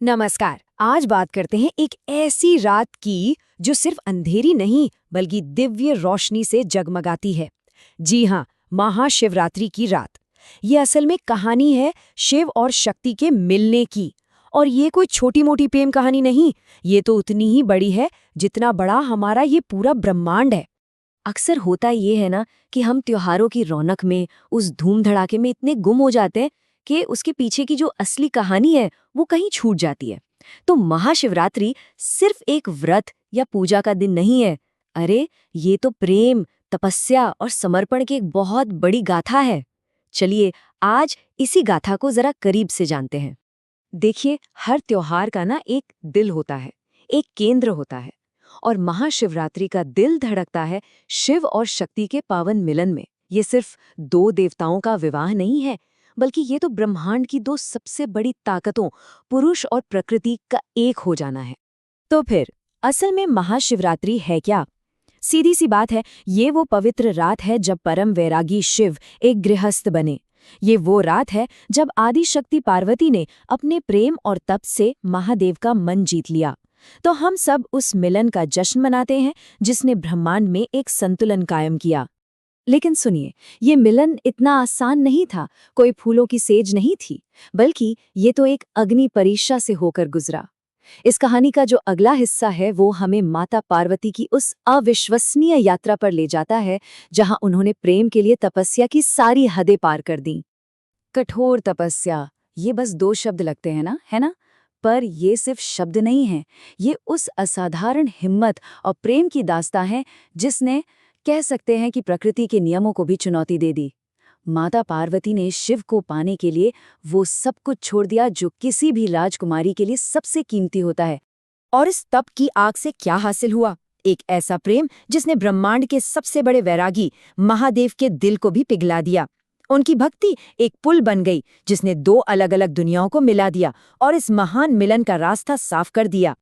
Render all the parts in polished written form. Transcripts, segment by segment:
नमस्कार। आज बात करते हैं एक ऐसी रात की जो सिर्फ अंधेरी नहीं बल्कि दिव्य रोशनी से जगमगाती है। जी हाँ, महाशिवरात्रि की रात। ये असल में कहानी है शिव और शक्ति के मिलने की। और ये कोई छोटी मोटी प्रेम कहानी नहीं, ये तो उतनी ही बड़ी है जितना बड़ा हमारा ये पूरा ब्रह्मांड है। अक्सर होता ये है ना कि हम त्योहारों की रौनक में, उस धूम धड़ाके में इतने गुम हो जाते हैं कि उसके पीछे की जो असली कहानी है वो कहीं छूट जाती है। तो महाशिवरात्रि सिर्फ एक व्रत या पूजा का दिन नहीं है। अरे, ये तो प्रेम, तपस्या और समर्पण की एक बहुत बड़ी गाथा है। चलिए, आज इसी गाथा को जरा करीब से जानते हैं। देखिए, हर त्योहार का ना एक दिल होता है, एक केंद्र होता है। और महाशिवरात्रि का दिल धड़कता है शिव और शक्ति के पावन मिलन में। ये सिर्फ दो देवताओं का विवाह नहीं है, बल्कि ये तो ब्रह्मांड की दो सबसे बड़ी ताकतों, पुरुष और प्रकृति का एक हो जाना है। तो फिर असल में महाशिवरात्रि है क्या? सीधी सी बात है, ये वो पवित्र रात है जब परम वैरागी शिव एक गृहस्थ बने। ये वो रात है जब आदि शक्ति पार्वती ने अपने प्रेम और तप से महादेव का मन जीत लिया। तो हम सब उस मिलन का जश्न मनाते हैं जिसने ब्रह्मांड में एक संतुलन कायम किया। लेकिन सुनिए, ये मिलन इतना आसान नहीं था, कोई फूलों की सेज नहीं थी, बल्कि ये तो एक अग्नि परीक्षा से होकर गुजरा। इस कहानी का जो अगला हिस्सा है वो हमें माता पार्वती की उस अविश्वसनीय यात्रा पर ले जाता है जहां उन्होंने प्रेम के लिए तपस्या की सारी हदें पार कर दी। कठोर तपस्या, ये बस दो शब्द लगते हैं ना, है ना? पर ये सिर्फ शब्द नहीं है, ये उस असाधारण हिम्मत और प्रेम की दास्तां है जिसने, कह सकते हैं कि प्रकृति के नियमों को भी चुनौती दे दी। माता पार्वती ने शिव को पाने के लिए वो सब कुछ छोड़ दिया जो किसी भी राजकुमारी के लिए सबसे कीमती होता है। और इस तप की आग से क्या हासिल हुआ? एक ऐसा प्रेम जिसने ब्रह्मांड के सबसे बड़े वैरागी महादेव के दिल को भी पिघला दिया। उनकी भक्ति एक पुल बन गई जिसने दो अलग अलग दुनियाओं को मिला दिया और इस महान मिलन का रास्ता साफ कर दिया।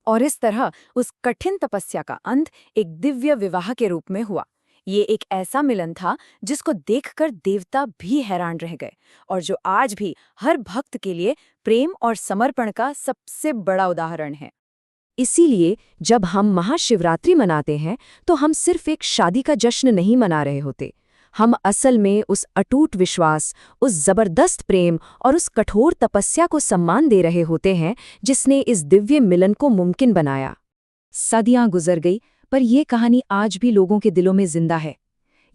और इस तरह उस कठिन तपस्या का अंत एक दिव्य विवाह के रूप में हुआ। ये एक ऐसा मिलन था जिसको देखकर देवता भी हैरान रह गए और जो आज भी हर भक्त के लिए प्रेम और समर्पण का सबसे बड़ा उदाहरण है। इसीलिए जब हम महाशिवरात्रि मनाते हैं तो हम सिर्फ एक शादी का जश्न नहीं मना रहे होते। हम असल में उस अटूट विश्वास, उस जबरदस्त प्रेम और उस कठोर तपस्या को सम्मान दे रहे होते हैं जिसने इस दिव्य मिलन को मुमकिन बनाया। सदियां गुजर गई, पर यह कहानी आज भी लोगों के दिलों में जिंदा है।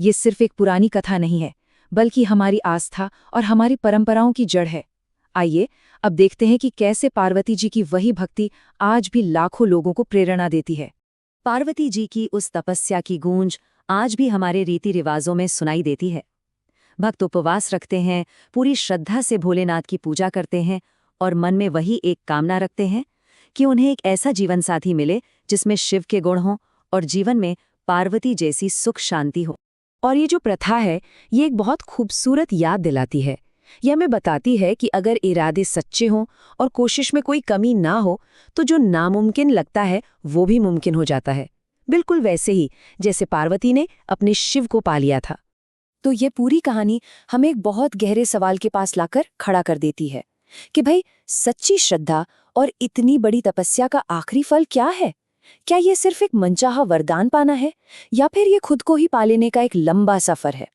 ये सिर्फ एक पुरानी कथा नहीं है, बल्कि हमारी आस्था और हमारी परंपराओं की जड़ है। आइए अब देखते हैं कि कैसे पार्वती जी की वही भक्ति आज भी लाखों लोगों को प्रेरणा देती है। पार्वती जी की उस तपस्या की गूंज आज भी हमारे रीति रिवाजों में सुनाई देती है। भक्त उपवास रखते हैं, पूरी श्रद्धा से भोलेनाथ की पूजा करते हैं और मन में वही एक कामना रखते हैं कि उन्हें एक ऐसा जीवन साथी मिले जिसमें शिव के गुण हों और जीवन में पार्वती जैसी सुख शांति हो। और ये जो प्रथा है, ये एक बहुत खूबसूरत याद दिलाती है। यह हमें बताती है कि अगर इरादे सच्चे हों और कोशिश में कोई कमी ना हो तो जो नामुमकिन लगता है वो भी मुमकिन हो जाता है। बिल्कुल वैसे ही जैसे पार्वती ने अपने शिव को पा लिया था। तो ये पूरी कहानी हमें एक बहुत गहरे सवाल के पास लाकर खड़ा कर देती है कि भाई, सच्ची श्रद्धा और इतनी बड़ी तपस्या का आखिरी फल क्या है? क्या ये सिर्फ एक मनचाहा वरदान पाना है या फिर ये खुद को ही पा लेने का एक लंबा सफर है?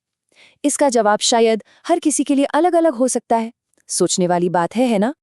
इसका जवाब शायद हर किसी के लिए अलग अलग हो सकता है। सोचने वाली बात है ना?